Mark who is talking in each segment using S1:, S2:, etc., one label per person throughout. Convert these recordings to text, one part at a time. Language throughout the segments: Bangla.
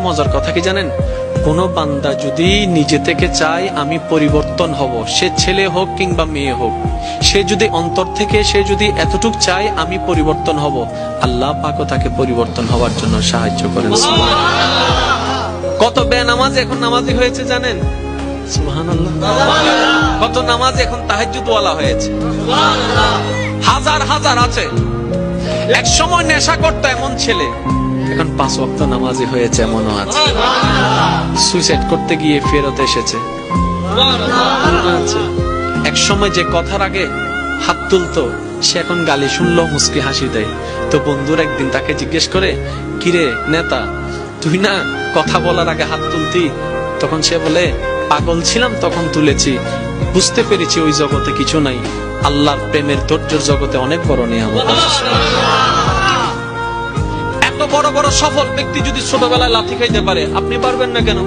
S1: মজার কথা কি জানেন, কোন বান্দা যদি নিজে থেকে চায় আমি পরিবর্তন হব, সে ছেলে হোক কিংবা মেয়ে হোক, সে যদি অন্তর থেকে সে যদি এতটুক চায় আমি পরিবর্তন হব, আল্লাহ পাকও তাকে পরিবর্তন হওয়ার জন্য সাহায্য করেন। কত বেনামাজ এখন নামাজি হয়েছে জানেন? সুবহানাল্লাহ। কত নামাজ এখন তাহাজ্জুদ ওয়ালা হয়েছে, হাজার হাজার আছে। এক সময় নেশা করতো এমন ছেলে এখন 5 ওয়াক্ত নামাজি হয়েছে, এমনও আছে। সুইসাইড করতে গিয়ে ফেরত এসেছে। এক সময় যে কথার আগে হাত তুলতো সে এখন গালি শুনলো মুস্কি হাসি দেয়। তো বন্ধুর একদিন তাকে জিজ্ঞেস করে, কিরে নেতা, তুই না কথা বলার আগে হাত তুলতি? তখন সে বলে, পাগল ছিলাম তখন তুলেছি, বুঝতে পেরেছি ওই জগতে কিছু নাই, আল্লাহর প্রেমের ধৈর্যের জগতে অনেক বড় নিয়ামত আছে। এত বড় বড় সফল ব্যক্তি যদি ছোটবেলায় লাথি খাইতে পারে, আপনি পারবেন না কেন?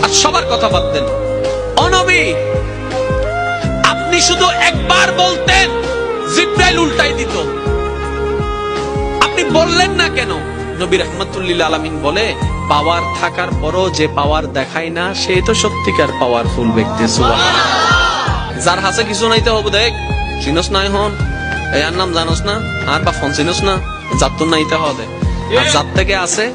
S1: আর সবার কথা বাদ দেন, ও নবী, আপনি শুধু একবার বলতেন জিবরাইল উল্টাই দিত, আপনি বললেন না কেন? নবী রাহমাতুল লিল আলামিন বলে, পাওয়ার থাকার পরও যে পাওয়ার দেখায় না সে তো সত্যিকার পাওয়ারফুল ব্যক্তি। সুবহানাল্লাহ। যার হাসে কিছু নাইতে হবে, দেখ চিনস না, এখন এর নাম জানোস না, আর বা ফোন চিনস না, যার তো নাইতে হবে, আর যার থেকে আছে